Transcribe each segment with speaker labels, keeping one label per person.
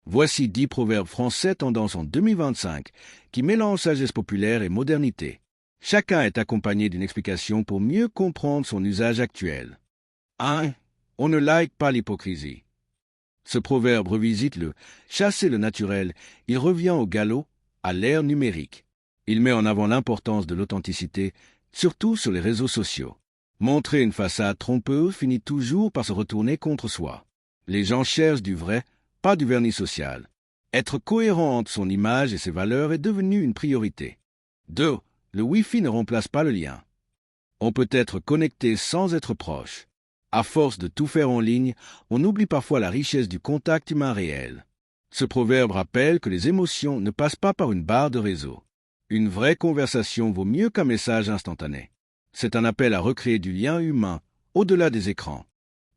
Speaker 1: Voici 10 proverbes français tendance en 2025 qui mélangent sagesse populaire et modernité. Chacun est accompagné d'une explication pour mieux comprendre son usage actuel. 1. On ne like pas l'hypocrisie. Ce proverbe revisite le « chasser le naturel », il revient au galop, à l'ère numérique. Il met en avant l'importance de l'authenticité, surtout sur les réseaux sociaux. Montrer une façade trompeuse finit toujours par se retourner contre soi. Les gens cherchent du vrai, pas du vernis social. Être cohérent entre son image et ses valeurs est devenu une priorité. 2. Le Wi-Fi ne remplace pas le lien. On peut être connecté sans être proche. À force de tout faire en ligne, on oublie parfois la richesse du contact humain réel. Ce proverbe rappelle que les émotions ne passent pas par une barre de réseau. Une vraie conversation vaut mieux qu'un message instantané. C'est un appel à recréer du lien humain au-delà des écrans.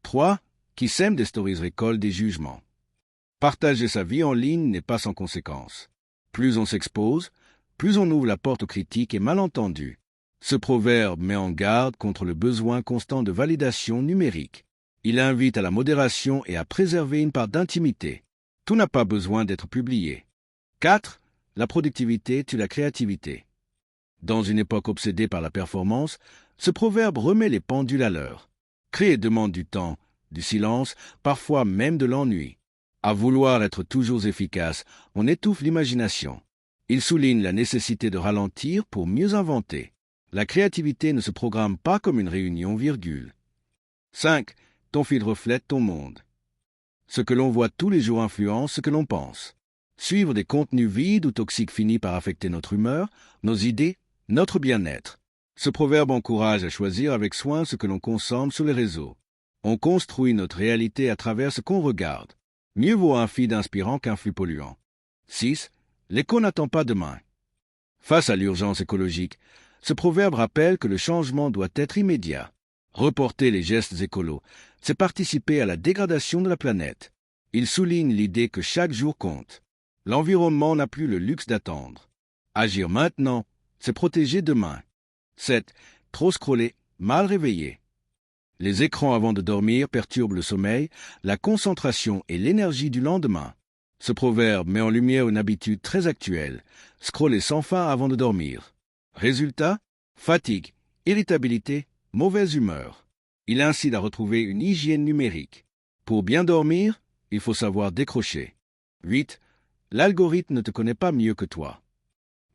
Speaker 1: 3. Qui sème des stories récolte des jugements. Partager sa vie en ligne n'est pas sans conséquence. Plus on s'expose, plus on ouvre la porte aux critiques et malentendus. Ce proverbe met en garde contre le besoin constant de validation numérique. Il invite à la modération et à préserver une part d'intimité. Tout n'a pas besoin d'être publié. 4. La productivité tue la créativité. Dans une époque obsédée par la performance, ce proverbe remet les pendules à l'heure. Créer demande du temps, du silence, parfois même de l'ennui. À vouloir être toujours efficace, on étouffe l'imagination. Il souligne la nécessité de ralentir pour mieux inventer. La créativité ne se programme pas comme une réunion virgule. 5. Ton fil reflète ton monde. Ce que l'on voit tous les jours influence ce que l'on pense. Suivre des contenus vides ou toxiques finit par affecter notre humeur, nos idées, notre bien-être. Ce proverbe encourage à choisir avec soin ce que l'on consomme sur les réseaux. On construit notre réalité à travers ce qu'on regarde. Mieux vaut un feed inspirant qu'un flux polluant. 6. L'écho n'attend pas demain. Face à l'urgence écologique, ce proverbe rappelle que le changement doit être immédiat. Reporter les gestes écolos, c'est participer à la dégradation de la planète. Il souligne l'idée que chaque jour compte. L'environnement n'a plus le luxe d'attendre. Agir maintenant, c'est protéger demain. 7. Trop scroller, mal réveillé. Les écrans avant de dormir perturbent le sommeil, la concentration et l'énergie du lendemain. Ce proverbe met en lumière une habitude très actuelle, scroller sans fin avant de dormir. Résultat, fatigue, irritabilité, mauvaise humeur. Il incite à retrouver une hygiène numérique. Pour bien dormir, il faut savoir décrocher. 8. L'algorithme ne te connaît pas mieux que toi.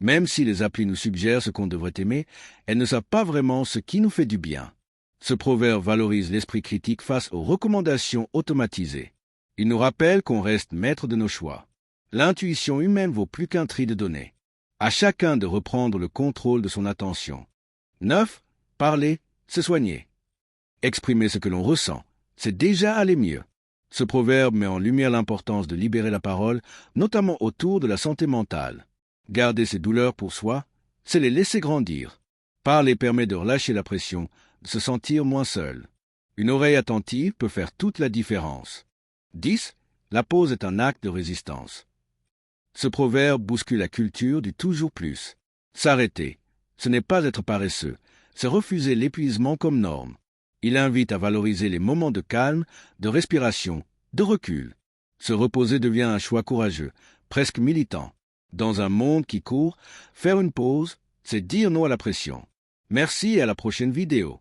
Speaker 1: Même si les applis nous suggèrent ce qu'on devrait aimer, elles ne savent pas vraiment ce qui nous fait du bien. Ce proverbe valorise l'esprit critique face aux recommandations automatisées. Il nous rappelle qu'on reste maître de nos choix. L'intuition humaine vaut plus qu'un tri de données. À chacun de reprendre le contrôle de son attention. 9. Parler, se soigner. Exprimer ce que l'on ressent, c'est déjà aller mieux. Ce proverbe met en lumière l'importance de libérer la parole, notamment autour de la santé mentale. Garder ses douleurs pour soi, c'est les laisser grandir. Parler permet de relâcher la pression, de se sentir moins seul. Une oreille attentive peut faire toute la différence. 10. La pause est un acte de résistance. Ce proverbe bouscule la culture du toujours plus. S'arrêter, ce n'est pas être paresseux, c'est refuser l'épuisement comme norme. Il invite à valoriser les moments de calme, de respiration, de recul. Se reposer devient un choix courageux, presque militant. Dans un monde qui court, faire une pause, c'est dire non à la pression. Merci et à la prochaine vidéo.